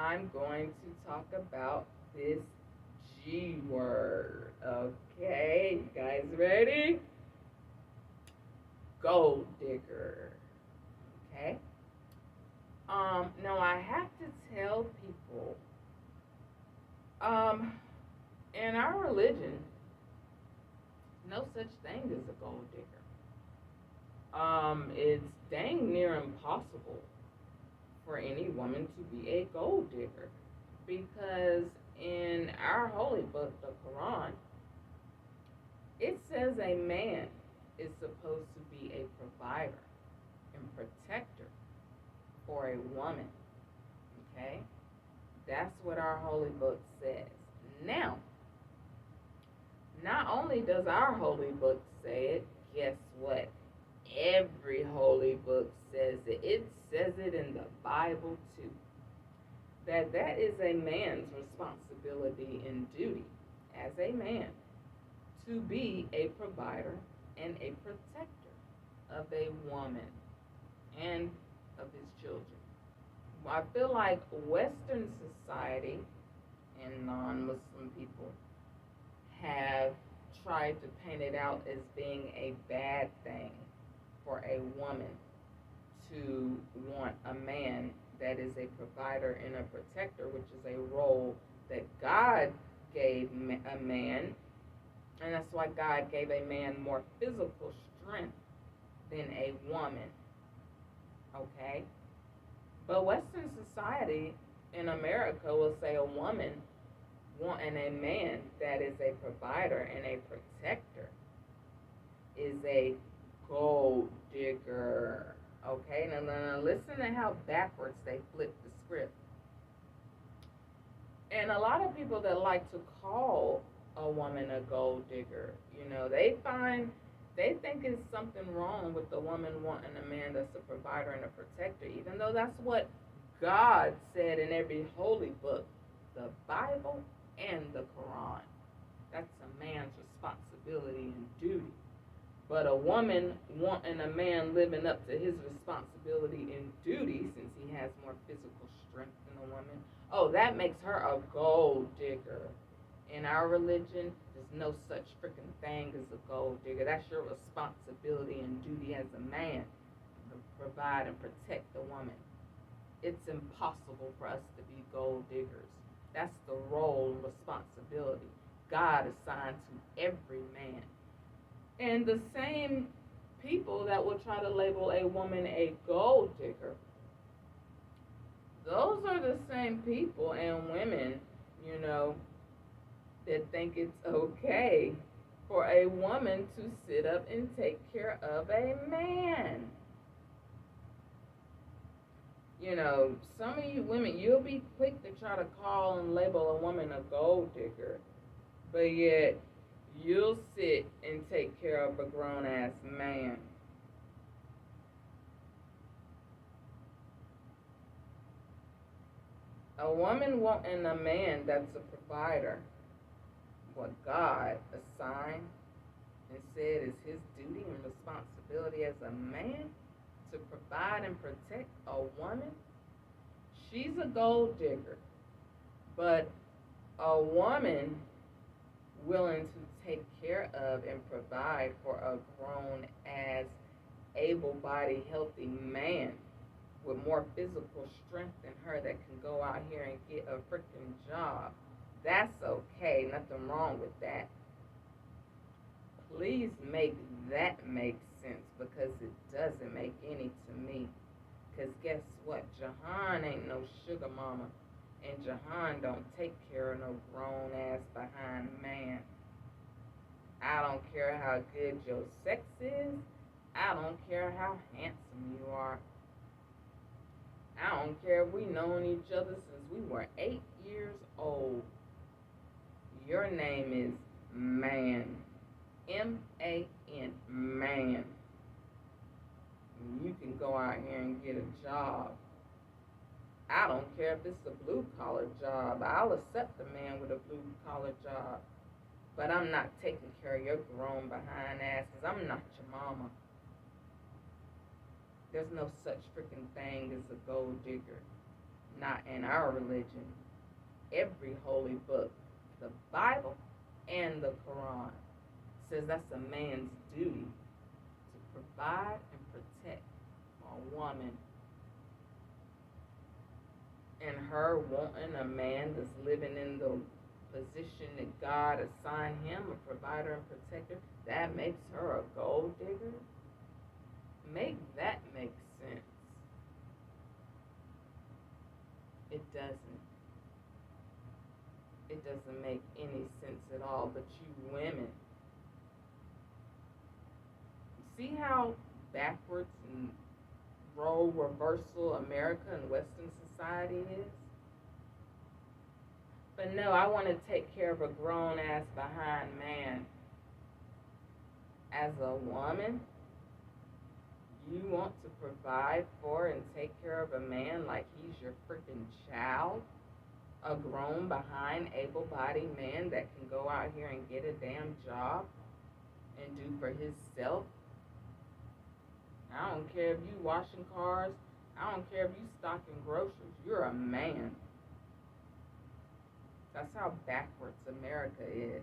I'm going to talk about this G word. Okay, you guys ready? Gold digger. Okay. Now I have to tell people, um, in our religion, no such thing as a gold digger. It's dang near impossible for any woman to be a gold digger because in our holy book, the Quran, it says a man is supposed to be a provider and protector for a woman. Okay? That's what our holy book says. Now, not only does our holy book say it, guess what? Every holy book says it. It says it in the Bible too. That is a man's responsibility and duty as a man to be a provider and a protector of a woman and of his children. I feel like Western society and non-Muslim people have tried to paint it out as being a bad thing for a woman to want a man that is a provider and a protector, which is a role that God gave a man, and that's why God gave a man more physical strength than a woman. Okay? But Western society in America will say a woman wanting a man that is a provider and a protector is a gold digger. Okay, now listen to how backwards they flip the script. And a lot of people that like to call a woman a gold digger, they think it's something wrong with the woman wanting a man that's a provider and a protector, even though that's what God said in every holy book, the Bible and the Quran. That's a man's responsibility and duty. But a woman wanting a man living up to his responsibility and duty, since he has more physical strength than a woman, that makes her a gold digger. In our religion, there's no such freaking thing as a gold digger. That's your responsibility and duty as a man to provide and protect the woman. It's impossible for us to be gold diggers. That's the role and responsibility God assigned to every man. And the same people that will try to label a woman a gold digger, those are the same people and women, that think it's okay for a woman to sit up and take care of a man. Some of you women, you'll be quick to try to call and label a woman a gold digger, but yet you'll sit and take care of a grown-ass man. A woman wanting a man that's a provider, what God assigned and said is his duty and responsibility as a man to provide and protect a woman, she's a gold digger. But a woman willing to take care of and provide for a grown-ass, able-bodied, healthy man with more physical strength than her that can go out here and get a freaking job, that's okay. Nothing wrong with that. Please make that make sense, because it doesn't make any to me. Because guess what? Jehan ain't no sugar mama. And Jehan don't take care of no grown-ass behind man. I don't care how good your sex is. I don't care how handsome you are. I don't care if we've known each other since we were 8 years old. Your name is man. M-A-N, man. You can go out here and get a job. I don't care if it's a blue-collar job. I'll accept a man with a blue-collar job. But I'm not taking care of your grown behind ass, because I'm not your mama. There's no such freaking thing as a gold digger. Not in our religion. Every holy book, the Bible and the Quran, says that's a man's duty to provide and protect a woman. And her wanting a man that's living in the position that God assigned him, a provider and protector, that makes her a gold digger? Make that make sense. It doesn't. It doesn't make any sense at all. But you women, see how backwards and role reversal America and Western society is? But no, I want to take care of a grown ass behind man. As a woman, you want to provide for and take care of a man like he's your freaking child? A grown behind able-bodied man that can go out here and get a damn job and do for himself? I don't care if you washing cars. I don't care if you stocking groceries. You're a man. That's how backwards America is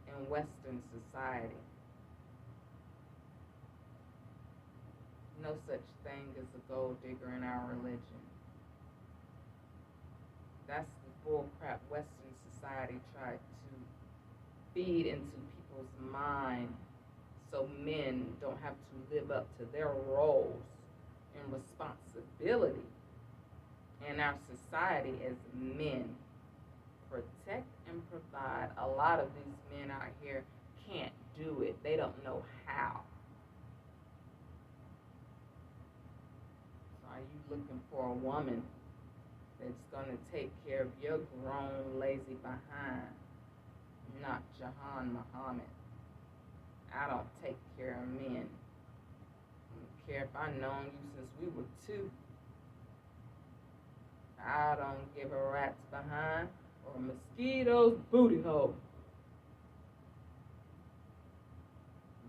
in Western society. No such thing as a gold digger in our religion. That's the bullcrap Western society tried to feed into people's mind so men don't have to live up to their roles and responsibility in our society as men. Protect and provide. A lot of these men out here can't do it. They don't know how. So are you looking for a woman that's going to take care of your grown, lazy behind? Not Jehan Muhammad. I don't take care of men. I don't care if I've known you since we were 2. I don't give a rat's behind or a mosquito's booty hole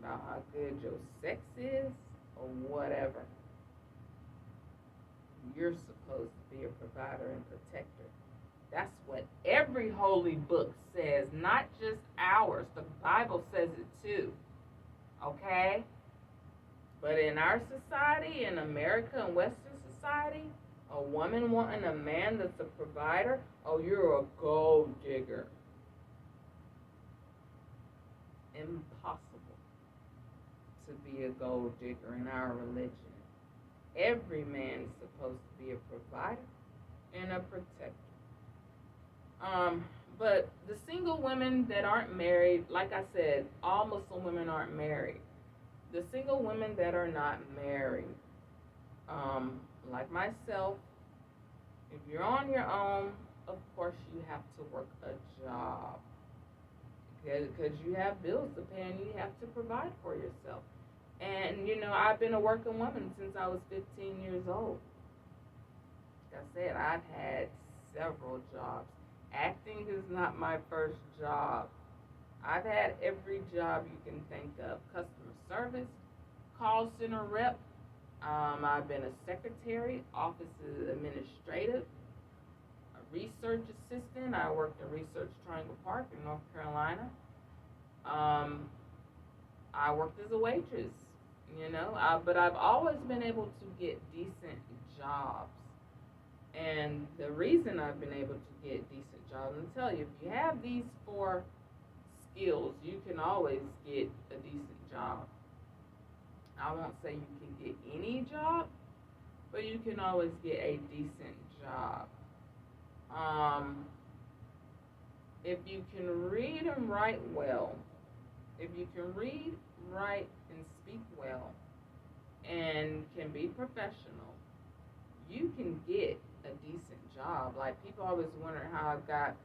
about how good your sex is or whatever. You're supposed to be a provider and protector. That's what every holy book says, not just ours. The Bible says it too. Okay? But in our society, in America and Western society, a woman wanting a man that's a provider, oh, you're a gold digger. Impossible to be a gold digger in our religion. Every man is supposed to be a provider and a protector. But the single women that aren't married, like I said, all Muslim women aren't married. The single women that are not married, like myself, if you're on your own, of course you have to work a job because you have bills to pay and you have to provide for yourself. And, you know, I've been a working woman since I was 15 years old. Like I said, I've had several jobs. Acting is not my first job. I've had every job you can think of. Customer service, call center rep. I've been a secretary, office administrative, a research assistant. I worked in Research Triangle Park in North Carolina. I worked as a waitress, you know, but I've always been able to get decent jobs. And the reason I've been able to get decent jobs, I'm telling you, if you have these 4 skills, you can always get a decent job. I won't say you can get any job, but you can always get a decent job. If you can read and write well, if you can read, write, and speak well, and can be professional, you can get a decent job. Like, people always wonder how I've got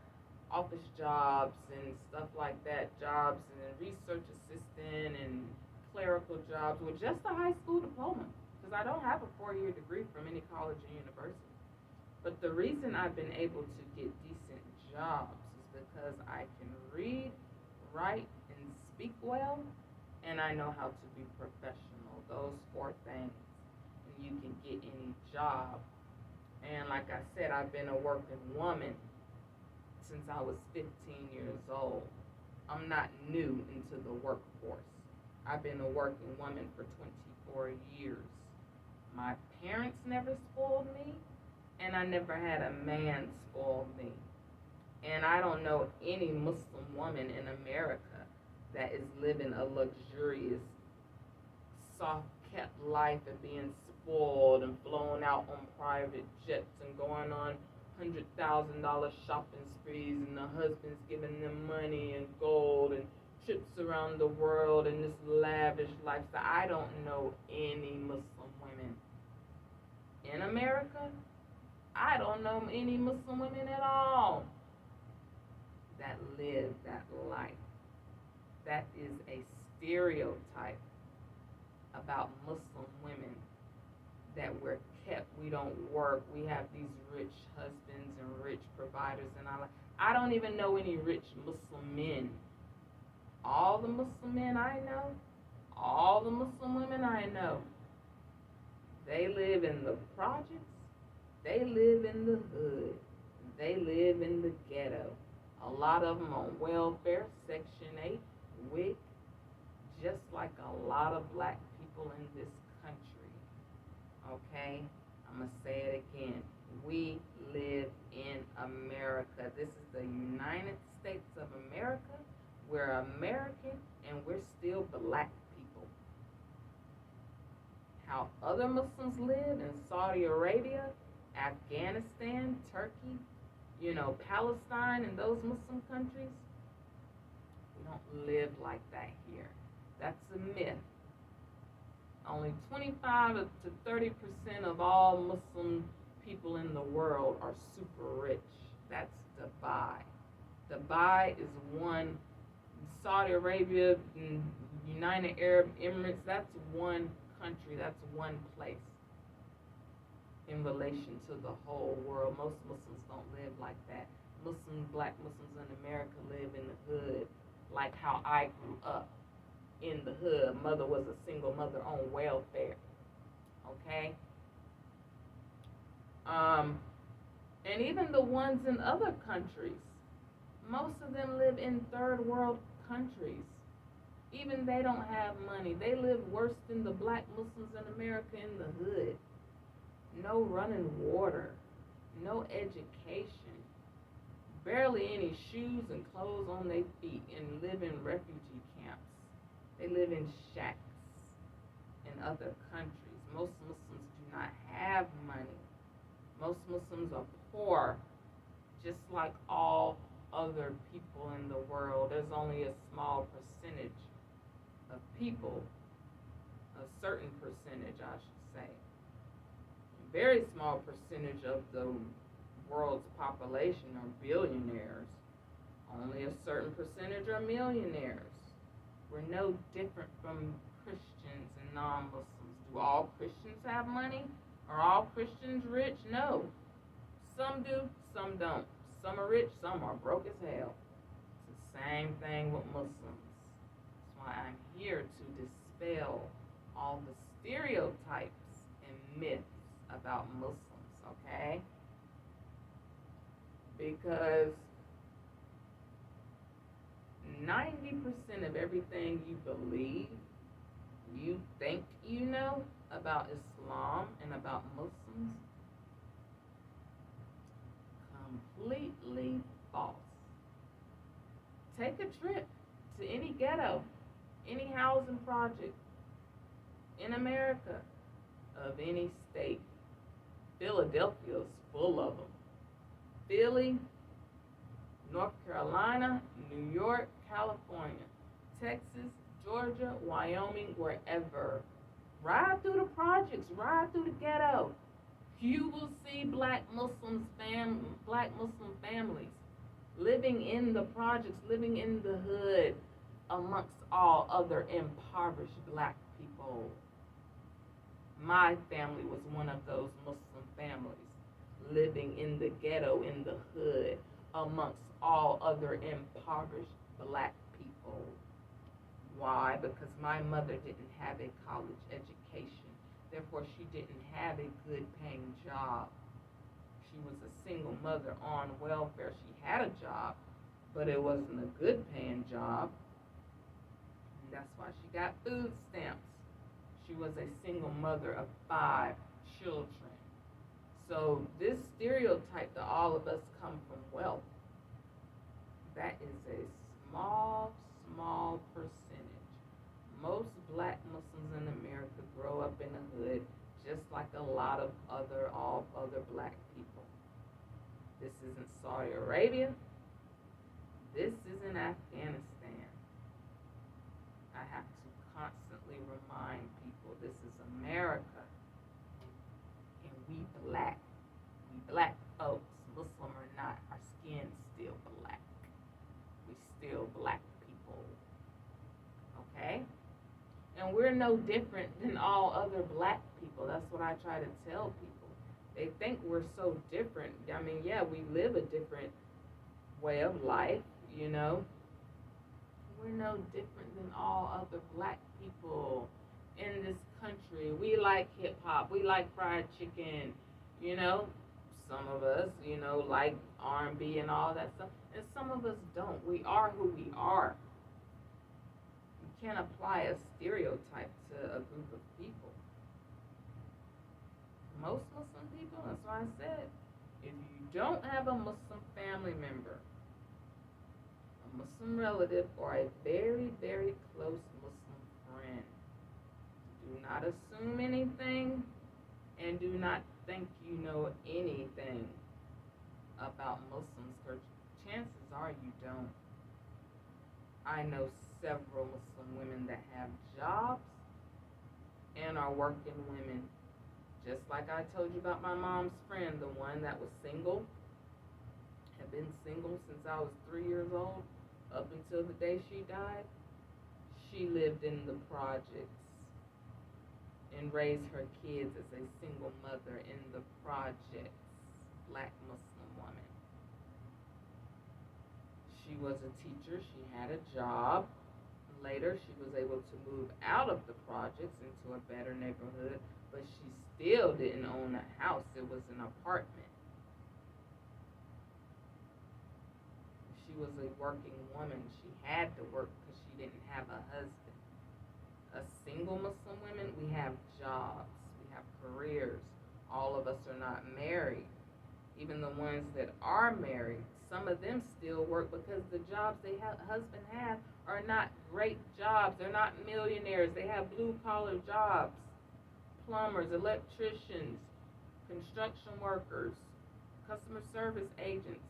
office jobs and stuff like that, jobs and research assistant and clerical jobs with just a high school diploma, because I don't have a 4-year degree from any college or university. But the reason I've been able to get decent jobs is because I can read, write, and speak well, and I know how to be professional. Those 4 things, and you can get any job. And like I said, I've been a working woman since I was 15 years old. I'm not new into the workforce. I've been a working woman for 24 years. My parents never spoiled me, and I never had a man spoil me. And I don't know any Muslim woman in America that is living a luxurious, soft kept life and being spoiled and flown out on private jets and going on $100,000 shopping sprees, and the husband's giving them money and gold and trips around the world and this lavish lifestyle. I don't know any Muslim women in America. I don't know any Muslim women at all that live that life. That is a stereotype about Muslim women, that we're kept, we don't work, we have these rich husbands and rich providers and all. I don't even know any rich Muslim men. All the Muslim men I know, all the Muslim women I know, they live in the projects, they live in the hood, they live in the ghetto. A lot of them on welfare, Section 8, WIC, just like a lot of black people in this country. Okay? I'm going to say it again. We live in America. This is the United States of America. We're American, and we're still black people. How other Muslims live in Saudi Arabia, Afghanistan, Turkey, Palestine and those Muslim countries, we don't live like that here. That's a myth. Only 25 to 30% of all Muslim people in the world are super rich. That's Dubai. Dubai is one, Saudi Arabia, United Arab Emirates, that's one country, that's one place in relation to the whole world. Most Muslims don't live like that. Black Muslims in America live in the hood, like how I grew up in the hood. Mother was a single mother on welfare. Okay? And even the ones in other countries, most of them live in third world countries. Even they don't have money. They live worse than the black Muslims in America in the hood. No running water, no education, barely any shoes and clothes on their feet, and live in refugee camps. They live in shacks in other countries. Most Muslims do not have money. Most Muslims are poor, just like all other people in the world. There's only a small percentage of people, a certain percentage, I should say, a very small percentage of the world's population are billionaires. Only a certain percentage are millionaires. We're no different from Christians and non-Muslims. Do all Christians have money? Are all Christians rich? No. Some do, some don't. Some are rich, some are broke as hell. It's the same thing with Muslims. That's why I'm here to dispel all the stereotypes and myths about Muslims, okay? Because 90% of everything you believe, you think you know about Islam and about Muslims, completely false. Take a trip to any ghetto, any housing project in America of any state. Philadelphia is full of them. Philly, North Carolina, New York, California, Texas, Georgia, Wyoming, wherever. Ride through the projects, ride through the ghetto. You will see black Muslim families living in the projects, living in the hood amongst all other impoverished black people. My family was one of those Muslim families, living in the ghetto, in the hood, amongst all other impoverished black people. Why? Because my mother didn't have a college education. Therefore, she didn't have a good paying job. a single mother on welfare. She had a job, but it wasn't a good paying job. And that's why she got food stamps. She was a single mother of 5 children. So this stereotype that all of us come from wealth, that is a small, small percentage. Most black Muslims in America grow up in the hood just like a lot of all other black people. This isn't Saudi Arabia. This isn't Afghanistan. I have to constantly remind people this is America. And we black folks, Muslim or not, our skin's still black. We still black people. Okay? And we're no different than all other black people. That's what I try to tell people. They think we're so different. I mean, yeah, we live a different way of life, you know. We're no different than all other black people in this country. We like hip hop. We like fried chicken, you know. Some of us, you know, like R&B and all that stuff. And some of us don't. We are who we are. You can't apply a stereotype to a group of people. Most Muslim people, that's why I said, if you don't have a Muslim family member, a Muslim relative, or a very, very close Muslim friend, do not assume anything and do not think you know anything about Muslims, because chances are you don't. I know several Muslim women that have jobs and are working women. Just like I told you about my mom's friend, the one that was single, had been single since I was 3 years old, up until the day she died. She lived in the projects and raised her kids as a single mother in the projects, black Muslim woman. She was a teacher, she had a job. Later, she was able to move out of the projects into a better neighborhood, but she still didn't own a house. It was an apartment. She was a working woman. She had to work because she didn't have a husband. A single Muslim women, we have jobs, we have careers. All of us are not married. Even the ones that are married, some of them still work because the jobs they husband have are not great jobs. They're not millionaires. They have blue-collar jobs. Plumbers, electricians, construction workers, customer service agents.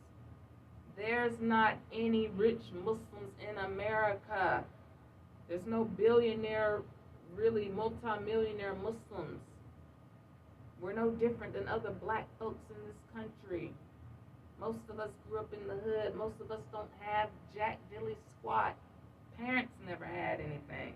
There's not any rich Muslims in America. There's no billionaire, really multi-millionaire Muslims. We're no different than other black folks in this country. Most of us grew up in the hood. Most of us don't have jack dilly squat. Parents never had anything.